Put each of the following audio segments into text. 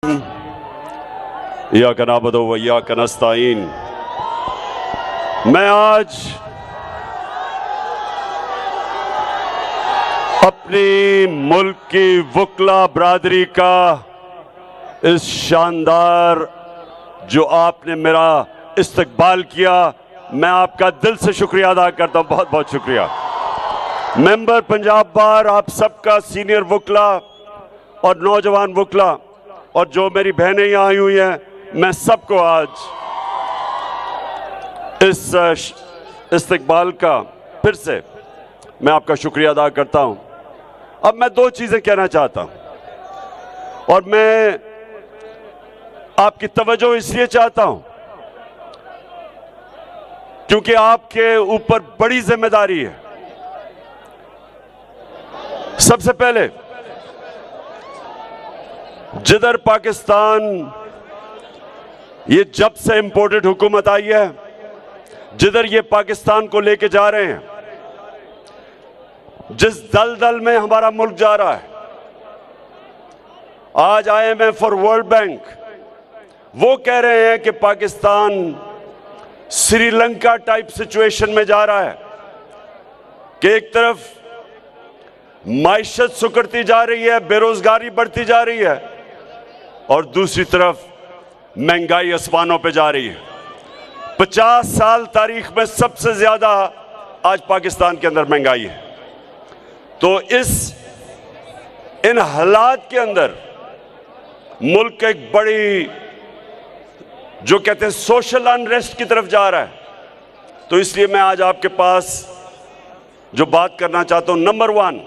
इय्याका नअबुदु व इय्याका नस्तईन। मैं आज अपनी मुल्क की वकला बरादरी का इस शानदार जो आपने मेरा इस्तकबाल किया, मैं आपका दिल से शुक्रिया अदा करता हूं। बहुत बहुत शुक्रिया। मेंबर पंजाब बार, आप सबका सीनियर वकला और नौजवान वकला और जो मेरी बहनें यहाँ आई हुई हैं, मैं सबको आज इस इस्तकबाल का फिर से मैं आपका शुक्रिया अदा करता हूं। अब मैं दो चीजें कहना चाहता हूं और मैं आपकी तवज्जो इसलिए चाहता हूं क्योंकि आपके ऊपर बड़ी जिम्मेदारी है। सबसे पहले, जिधर पाकिस्तान ये जब से इंपोर्टेड हुकूमत आई है, जिधर ये पाकिस्तान को लेके जा रहे हैं, जिस दलदल में हमारा मुल्क जा रहा है, आज IMF और वर्ल्ड बैंक वो कह रहे हैं कि पाकिस्तान श्रीलंका टाइप सिचुएशन में जा रहा है कि एक तरफ माइशत सुकड़ती जा रही है, बेरोजगारी बढ़ती जा रही है और दूसरी तरफ महंगाई आसमानों पे जा रही है। 50 साल तारीख में सबसे ज्यादा आज पाकिस्तान के अंदर महंगाई है। तो इन हालात के अंदर मुल्क एक बड़ी, जो कहते हैं, सोशल अनरेस्ट की तरफ जा रहा है। तो इसलिए मैं आज आपके पास जो बात करना चाहता हूं, नंबर 1,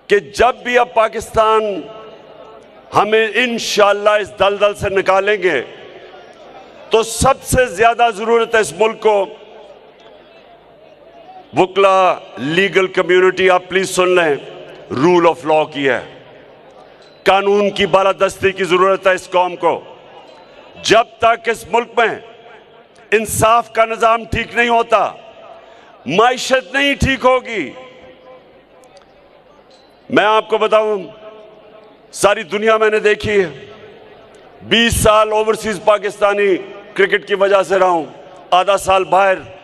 कि जब भी अब पाकिस्तान हमें इंशाअल्लाह इस दलदल से निकालेंगे तो सबसे ज्यादा जरूरत है इस मुल्क को वकला, लीगल कम्युनिटी, आप प्लीज सुन लें, रूल ऑफ लॉ की है। कानून की बालादस्ती की जरूरत है इस कौम को। जब तक इस मुल्क में इंसाफ का निजाम ठीक नहीं होता, माइशत नहीं ठीक होगी। मैं आपको बताऊं, सारी दुनिया मैंने देखी है। 20 साल ओवरसीज पाकिस्तानी क्रिकेट की वजह से रहा हूं। आधा साल बाहर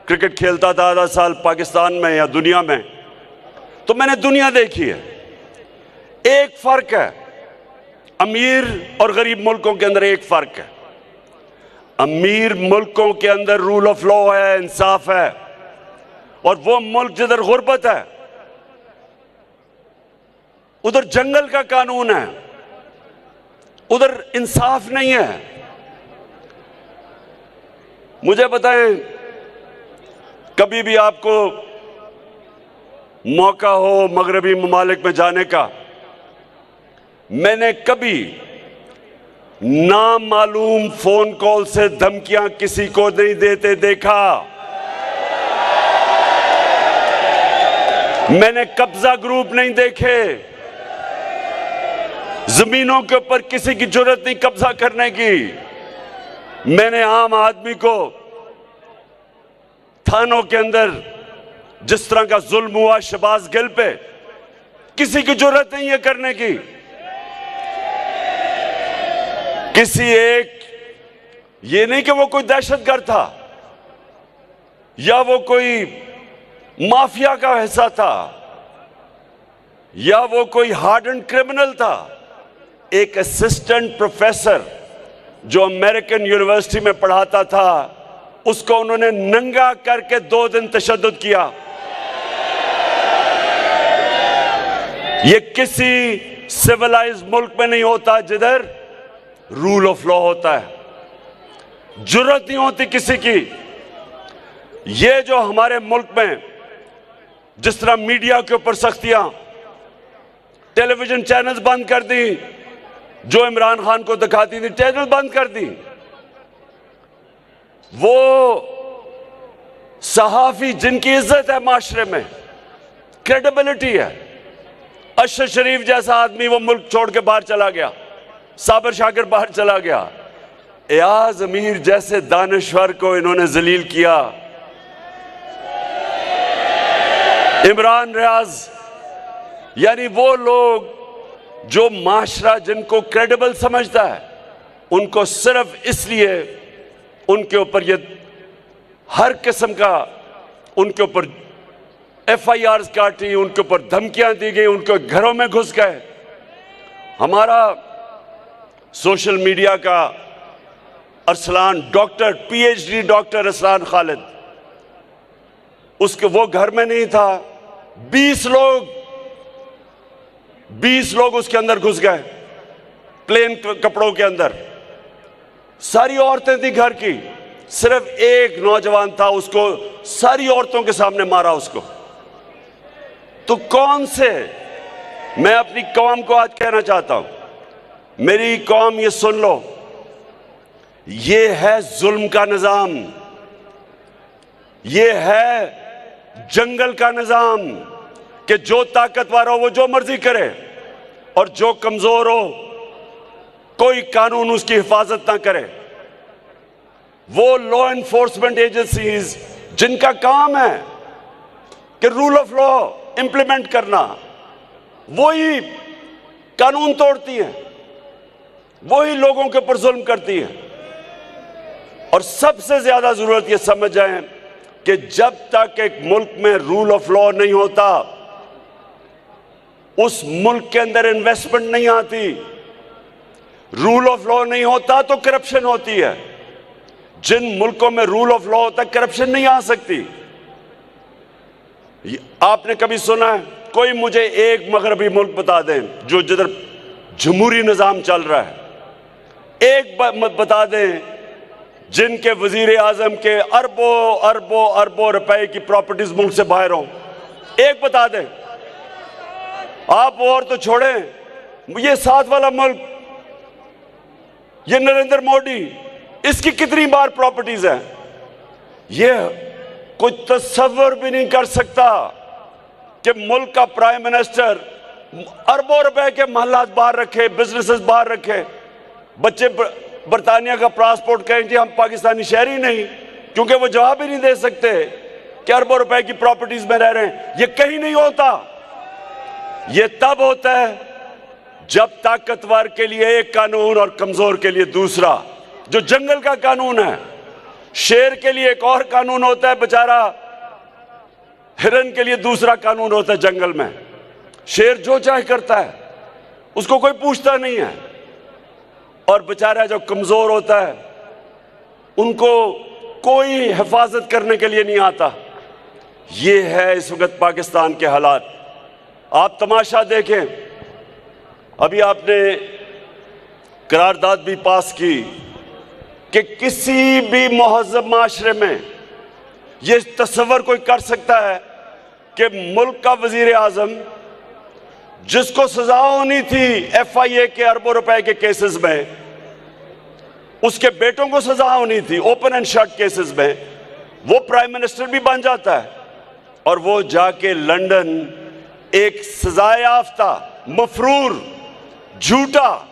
क्रिकेट खेलता था, आधा साल पाकिस्तान में या दुनिया में। तो मैंने दुनिया देखी है। एक फर्क है, अमीर और गरीब मुल्कों के अंदर एक फर्क है। अमीर मुल्कों के अंदर रूल ऑफ लॉ है, इंसाफ है, और वो मुल्क जिधर गुर्बत है उधर जंगल का कानून है, उधर इंसाफ नहीं है। मुझे बताएं, कभी भी आपको मौका हो मगरबी ममालिक में जाने का, मैंने कभी नामालूम फोन कॉल से धमकियां किसी को नहीं देते देखा। मैंने कब्जा ग्रुप नहीं देखे। जमीनों के ऊपर किसी की जरूरत नहीं कब्जा करने की। मैंने आम आदमी को थानों के अंदर जिस तरह का जुल्म हुआ शहबाज गिल पे, किसी की जरूरत नहीं है करने की। किसी एक, ये नहीं कि वो कोई दहशतगर्द था या वो कोई माफिया का हिस्सा था या वो कोई हार्डन क्रिमिनल था। एक असिस्टेंट प्रोफेसर जो अमेरिकन यूनिवर्सिटी में पढ़ाता था, उसको उन्होंने नंगा करके 2 दिन तशद्दुद किया। ये किसी सिविलाइज्ड मुल्क में नहीं होता जिधर रूल ऑफ लॉ होता है। जरूरत नहीं होती किसी की। ये जो हमारे मुल्क में जिस तरह मीडिया के ऊपर सख्तियां, टेलीविजन चैनल्स बंद कर दी, जो इमरान खान को दिखाती थी, चैनल बंद कर दी। वो सहाफी जिनकी इज्जत है माशरे में, क्रेडिबिलिटी है, अशर शरीफ जैसा आदमी वो मुल्क छोड़ के बाहर चला गया, साबिर शाकिर बाहर चला गया, एयाज अमीर जैसे दानश्वर को इन्होंने जलील किया, इमरान रियाज, यानी वो लोग जो माशरा जिनको क्रेडिबल समझता है, उनको सिर्फ इसलिए उनके ऊपर ये हर किस्म का उनके ऊपर FIRs काटी, उनके ऊपर धमकियां दी गई, उनके घरों में घुस गए। हमारा सोशल मीडिया का Arsalan doctor, PhD doctor Arsalan Khalid, उसके वो घर में नहीं था, 20 लोग उसके अंदर घुस गए, प्लेन कपड़ों के अंदर। सारी औरतें थी घर की, सिर्फ एक नौजवान था, उसको सारी औरतों के सामने मारा उसको। तो कौन से, मैं अपनी कौम को आज कहना चाहता हूं, मेरी कौम ये सुन लो, ये है जुल्म का निजाम, ये है जंगल का निजाम कि जो ताकतवर हो वो जो मर्जी करे और जो कमजोर हो कोई कानून उसकी हिफाजत ना करे। वो लॉ एनफोर्समेंट एजेंसीज जिनका काम है कि रूल ऑफ लॉ इंप्लीमेंट करना, वही कानून तोड़ती हैं, वही लोगों के ऊपर जुल्म करती हैं। और सबसे ज्यादा जरूरत यह समझ जाएं कि जब तक एक मुल्क में रूल ऑफ लॉ नहीं होता, उस मुल्क के अंदर इन्वेस्टमेंट नहीं आती। रूल ऑफ लॉ नहीं होता तो करप्शन होती है। जिन मुल्कों में रूल ऑफ लॉ होता, करप्शन नहीं आ सकती। आपने कभी सुना है, कोई मुझे एक मगरबी मुल्क बता दें जो जिधर जमहूरी निजाम चल रहा है, एक बता दें जिनके वजीर आजम के अरबों अरबों अरबों रुपए की प्रॉपर्टीज मुल्क से बाहर हों, एक बता दें। आप और तो छोड़ें, ये साथ वाला मुल्क, ये नरेंद्र मोदी, इसकी कितनी बार प्रॉपर्टीज है, ये कोई तस्वर भी नहीं कर सकता कि मुल्क का प्राइम मिनिस्टर अरबों रुपए के महलात बाहर रखे, बिजनेसेस बाहर रखे, बच्चे बरतानिया का पासपोर्ट कहें जी हम पाकिस्तानी शहरी नहीं, क्योंकि वो जवाब ही नहीं दे सकते कि अरबों रुपए की प्रॉपर्टीज में रह रहे हैं। ये कहीं नहीं होता। ये तब होता है जब ताकतवर के लिए एक कानून और कमजोर के लिए दूसरा, जो जंगल का कानून है। शेर के लिए एक और कानून होता है, बेचारा हिरन के लिए दूसरा कानून होता है। जंगल में शेर जो चाहे करता है, उसको कोई पूछता नहीं है, और बेचारा जो कमजोर होता है उनको कोई हिफाजत करने के लिए नहीं आता। ये है इस वक्त पाकिस्तान के हालात। आप तमाशा देखें, अभी आपने करारदाद भी पास की कि किसी भी महज़ब माशरे में ये तस्वर कोई कर सकता है कि मुल्क का वजीर आजम, जिसको सजा होनी थी FIA के अरबों रुपए के केसेस में, उसके बेटों को सजा होनी थी ओपन एंड शट केसेस में, वो प्राइम मिनिस्टर भी बन जाता है और वो जाके लंदन एक सजा याफ्ता मफरूर झूठा,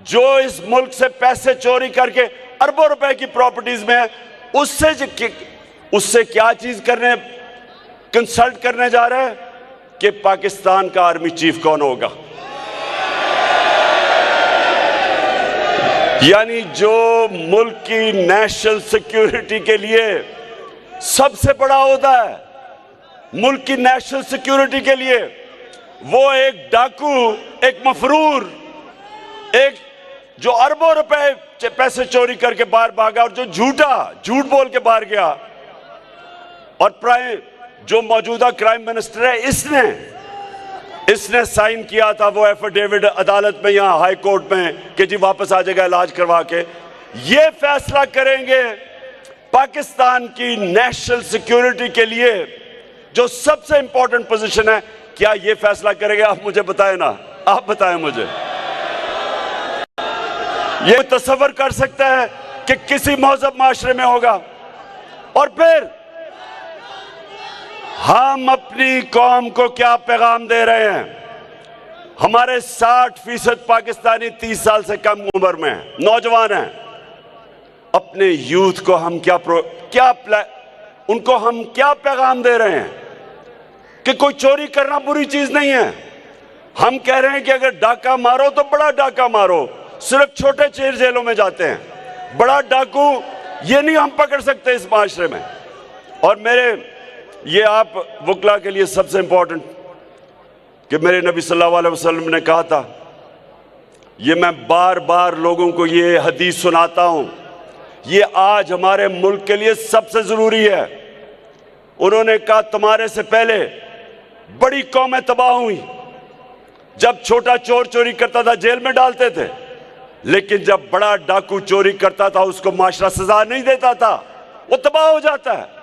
जो इस मुल्क से पैसे चोरी करके अरबों रुपए की प्रॉपर्टीज में है, उससे क्या चीज करने, कंसल्ट करने जा रहे हैं कि पाकिस्तान का आर्मी चीफ कौन होगा। यानी जो मुल्क की नेशनल सिक्योरिटी के लिए सबसे बड़ा होता है, मुल्क की नेशनल सिक्योरिटी के लिए, वो एक डाकू, एक मफरूर, एक जो अरबों रुपए पैसे चोरी करके बाहर भागा और जो झूठ बोल के बाहर गया, और जो मौजूदा क्राइम मिनिस्टर है, इसने साइन किया था वो एफिडेविट अदालत में, यहां हाई कोर्ट में, कि जी वापस आ जाएगा इलाज करवा के। ये फैसला करेंगे पाकिस्तान की नेशनल सिक्योरिटी के लिए जो सबसे इंपॉर्टेंट पोजीशन है। क्या ये फैसला करेंगे? आप मुझे बताएं ना, आप बताएं मुझे। ये तस्वर कर सकता है कि किसी महज़ब माशरे में होगा? और फिर हम अपनी कौम को क्या पैगाम दे रहे हैं? हमारे 60% पाकिस्तानी 30 साल से कम उम्र में हैं, नौजवान हैं। अपने यूथ को हम उनको हम क्या पैगाम दे रहे हैं कि कोई चोरी करना बुरी चीज नहीं है। हम कह रहे हैं कि अगर डाका मारो तो बड़ा डाका मारो, सिर्फ छोटे चेर जेलों में जाते हैं, बड़ा डाकू ये नहीं हम पकड़ सकते इस माशरे में। और मेरे ये आप वकला के लिए सबसे इंपॉर्टेंट कि मेरे नबी सल्लल्लाहु अलैहि वसल्लम ने कहा था, ये मैं बार बार लोगों को ये हदीस सुनाता हूं, ये आज हमारे मुल्क के लिए सबसे जरूरी है। उन्होंने कहा तुम्हारे से पहले बड़ी कौमें तबाह हुई, जब छोटा चोर चोरी करता था जेल में डालते थे, लेकिन जब बड़ा डाकू चोरी करता था उसको माशरा सजा नहीं देता था, वो तबाह हो जाता है।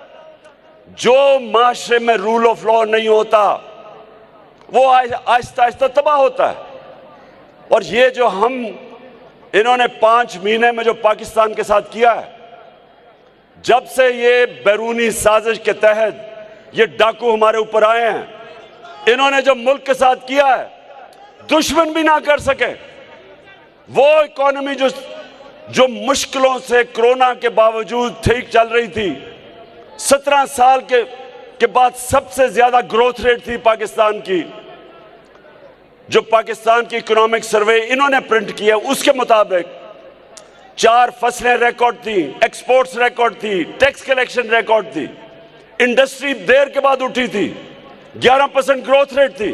जो माशरे में रूल ऑफ लॉ नहीं होता वो आहिस्ता आहिस्ता तबाह होता है। और ये जो इन्होंने 5 महीने में जो पाकिस्तान के साथ किया है, जब से ये बैरूनी साजिश के तहत ये डाकू हमारे ऊपर आए हैं, इन्होंने जो मुल्क के साथ किया है दुश्मन भी ना कर सके। वो इकोनॉमी जो मुश्किलों से कोरोना के बावजूद ठीक चल रही थी, 17 साल के बाद सबसे ज्यादा ग्रोथ रेट थी पाकिस्तान की। जो पाकिस्तान की इकोनॉमिक सर्वे इन्होंने प्रिंट किया उसके मुताबिक 4 फसलें रिकॉर्ड थी, एक्सपोर्ट्स रिकॉर्ड थी, टैक्स कलेक्शन रिकॉर्ड थी, इंडस्ट्री देर के बाद उठी थी, 11% ग्रोथ रेट थी।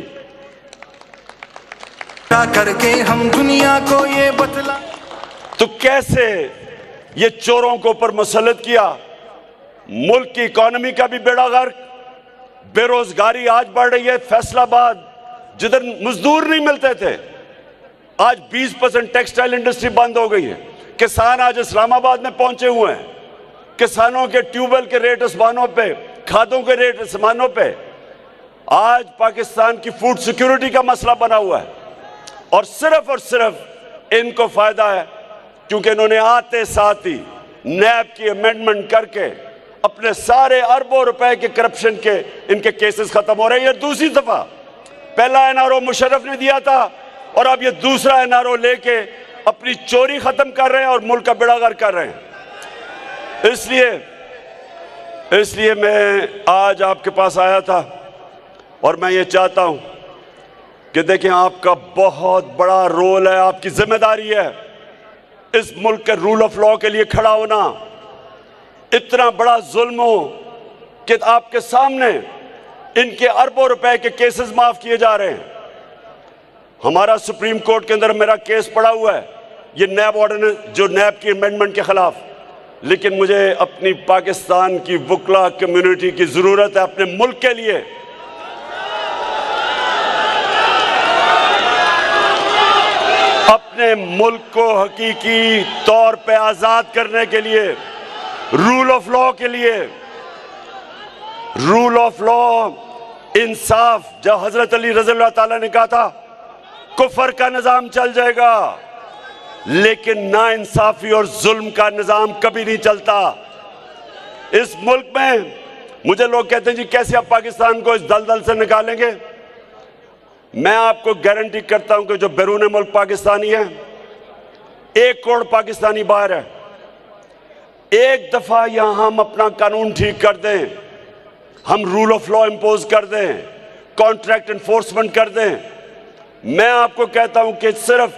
करके हम दुनिया को ये बतला, तो कैसे ये चोरों को ऊपर मुसल्लत किया, मुल्क की इकोनॉमी का भी बेड़ा गर्क, बेरोजगारी आज बढ़ रही है। फैसलाबाद जिधर मजदूर नहीं मिलते थे, आज 20% टेक्सटाइल इंडस्ट्री बंद हो गई है। किसान आज इस्लामाबाद में पहुंचे हुए हैं, किसानों के ट्यूबवेल के रेट आसमानों पे, खादों के रेट आसमानों पे। आज पाकिस्तान की फूड सिक्योरिटी का मसला बना हुआ है और सिर्फ इनको फायदा है क्योंकि इन्होंने आते साथ ही नैब की अमेंडमेंट करके अपने सारे अरबों रुपए के करप्शन के इनके केसेस खत्म हो रहे हैं। ये दूसरी दफा, पहला एनआरओ मुशर्रफ ने दिया था और अब ये दूसरा एनआरओ लेके अपनी चोरी खत्म कर रहे हैं और मुल्क का बेड़ागर कर रहे हैं। इसलिए मैं आज आपके पास आया था और मैं ये चाहता हूं कि देखें, आपका बहुत बड़ा रोल है, आपकी जिम्मेदारी है इस मुल्क के रूल ऑफ लॉ के लिए खड़ा होना। इतना बड़ा जुल्म हो कि आपके सामने इनके अरबों रुपए के केसेस माफ किए जा रहे हैं। हमारा सुप्रीम कोर्ट के अंदर मेरा केस पड़ा हुआ है, ये नैब ऑर्डिनेंस, जो नैब की अमेंडमेंट के खिलाफ। लेकिन मुझे अपनी पाकिस्तान की वकला कम्युनिटी की जरूरत है अपने मुल्क के लिए। अपने मुल्क को हकीकी तौर पे आजाद करने के लिए, रूल ऑफ लॉ के लिए। रूल ऑफ लॉ, इंसाफ, जब हजरत अली रज़ी अल्लाह ताला ने कहा था कुफर का निजाम चल जाएगा, लेकिन ना इंसाफी और जुल्म का निजाम कभी नहीं चलता इस मुल्क में। मुझे लोग कहते हैं जी कैसे आप पाकिस्तान को इस दलदल से निकालेंगे। मैं आपको गारंटी करता हूं कि जो बैरून मुल्क पाकिस्तानी है, 1 करोड़ पाकिस्तानी बाहर है, एक दफा यहां हम अपना कानून ठीक कर दें, हम रूल ऑफ लॉ इंपोज कर दें, कॉन्ट्रैक्ट एनफोर्समेंट कर दें, मैं आपको कहता हूं कि सिर्फ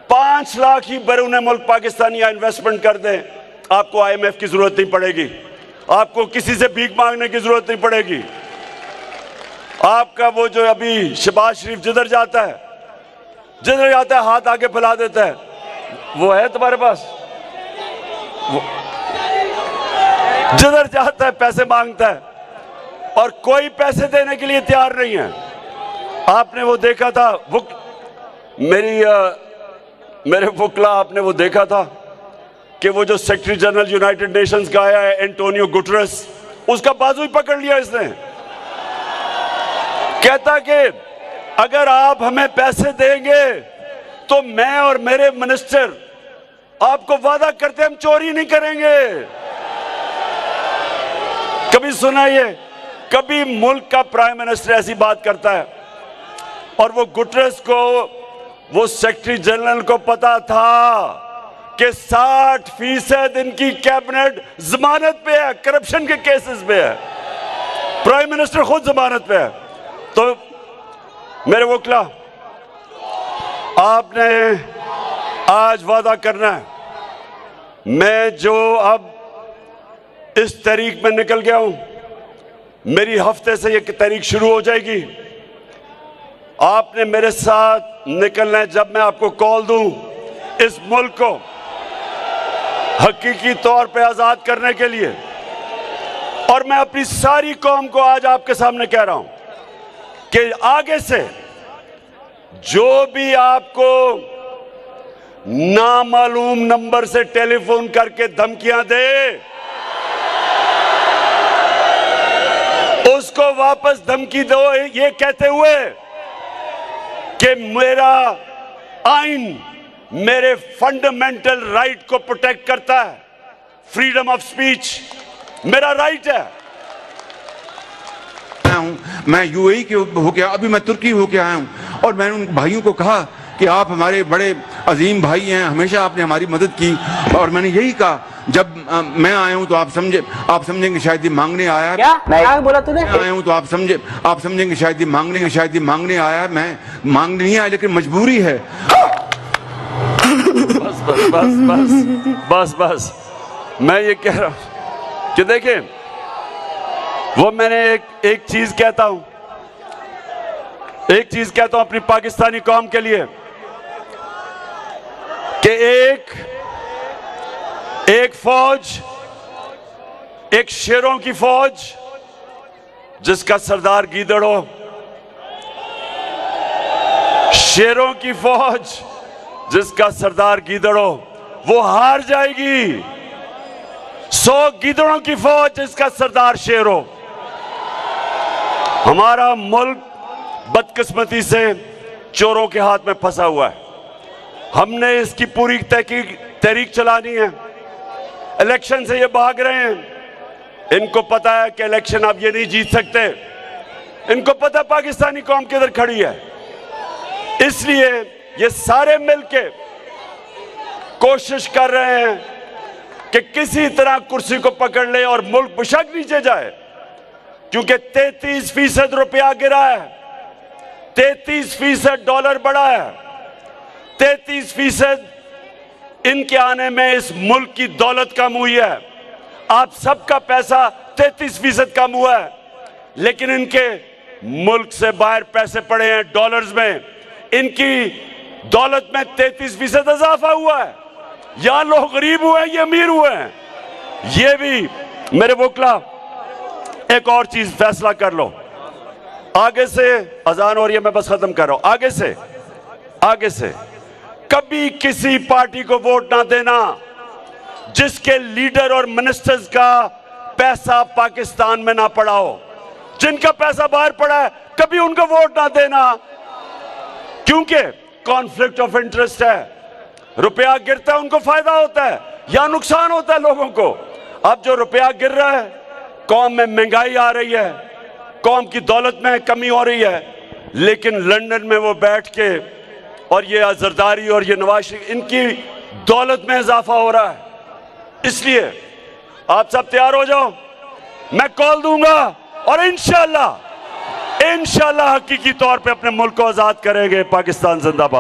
5 लाख ही बैरून मुल्क पाकिस्तानी इन्वेस्टमेंट कर दें, आपको IMF की जरूरत नहीं पड़ेगी, आपको किसी से भीख मांगने की जरूरत नहीं पड़ेगी। आपका वो जो अभी शहबाज शरीफ जिधर जाता है हाथ आगे फैला देता है, वो है तुम्हारे पास? जिधर जाता है पैसे मांगता है और कोई पैसे देने के लिए तैयार नहीं है। आपने वो देखा था, मेरे वकला, आपने वो देखा था कि वो जो सेक्रेटरी जनरल यूनाइटेड नेशंस का आया है एंटोनियो गुटरेस, उसका बाजू ही पकड़ लिया इसने। कहता कि अगर आप हमें पैसे देंगे तो मैं और मेरे मिनिस्टर आपको वादा करते हम चोरी नहीं करेंगे। कभी सुना ये? कभी मुल्क का प्राइम मिनिस्टर ऐसी बात करता है? और वो गुटरेस को, वो सेक्रेटरी जनरल को पता था कि 60% इनकी कैबिनेट जमानत पे है, करप्शन के केसेस पे है, प्राइम मिनिस्टर खुद जमानत पे है। तो मेरे वकला, आपने आज वादा करना है, मैं जो अब इस तारीख में निकल गया हूं, मेरी हफ्ते से ये तारीख शुरू हो जाएगी। आपने मेरे साथ निकलना है जब मैं आपको कॉल दूं इस मुल्क को हकीकी तौर पे आजाद करने के लिए। और मैं अपनी सारी कौम को आज आपके सामने कह रहा हूं कि आगे से जो भी आपको नामालूम नंबर से टेलीफोन करके धमकियां दे, उसको वापस धमकी दो ये कहते हुए कि मेरा आइन मेरे फंडामेंटल राइट को प्रोटेक्ट करता है। फ्रीडम ऑफ स्पीच मेरा राइट है। मैं यूएई के होके अभी मैं तुर्की होके आया हूं और मैंने उन भाइयों को कहा कि आप हमारे बड़े अजीम भाई हैं, हमेशा आपने हमारी मदद की। और मैंने यही कहा जब मैं आया हूं तो आप समझेंगे शायद ये मांगने आया। क्या मैं बोला तूने? मैं आया हूं तो आप समझेंगे शायद ये मांगने आया। मैं मांगने नहीं आया, लेकिन मजबूरी है। बस बस बस बस बस बस मैं ये कह रहा हूं कि देखिए, वो मैंने एक चीज कहता हूं अपनी पाकिस्तानी कौम के लिए कि एक फौज, एक शेरों की फौज जिसका सरदार गीदड़ हो, शेरों की फौज जिसका सरदार गीदड़ हो, वो हार जाएगी। 100 गीदड़ों की फौज जिसका सरदार शेर हो। हमारा मुल्क बदकिस्मती से चोरों के हाथ में फंसा हुआ है। हमने इसकी पूरी तहरीक चलानी है। इलेक्शन से ये भाग रहे हैं। इनको पता है कि इलेक्शन अब ये नहीं जीत सकते। इनको पता है पाकिस्तानी कौम किधर खड़ी है। इसलिए ये सारे मिलके कोशिश कर रहे हैं कि किसी तरह कुर्सी को पकड़ ले और मुल्क बेशक नीचे जाए, क्योंकि 33% रुपया गिरा है, 33% डॉलर बढ़ा है, 33% इनके आने में इस मुल्क की दौलत कम हुई है। आप सबका पैसा 33% कम हुआ है, लेकिन इनके मुल्क से बाहर पैसे पड़े हैं डॉलर्स में। इनकी दौलत में 33% इजाफा हुआ है। यहां लोग गरीब हुए हैं, ये अमीर हुए हैं। ये भी मेरे वोकला एक और चीज फैसला कर लो। आगे से अजान हो रही है, मैं बस खत्म कर रहा हूं। आगे से कभी किसी पार्टी को वोट ना देना जिसके लीडर और मिनिस्टर्स का पैसा पाकिस्तान में ना पड़ा हो। जिनका पैसा बाहर पड़ा है कभी उनको वोट ना देना, क्योंकि कॉन्फ्लिक्ट ऑफ इंटरेस्ट है। रुपया गिरता है उनको फायदा होता है या नुकसान होता है लोगों को। अब जो रुपया गिर रहा है, कौम में महंगाई आ रही है, कौम की दौलत में कमी हो रही है, लेकिन लंदन में वो बैठ के और ये जरदारी और ये नवाज शरीफ, इनकी दौलत में इजाफा हो रहा है। इसलिए आप सब तैयार हो जाओ, मैं कॉल दूंगा और इंशाल्लाह हकीकी तौर पे अपने मुल्क को आजाद करेंगे। पाकिस्तान जिंदाबाद।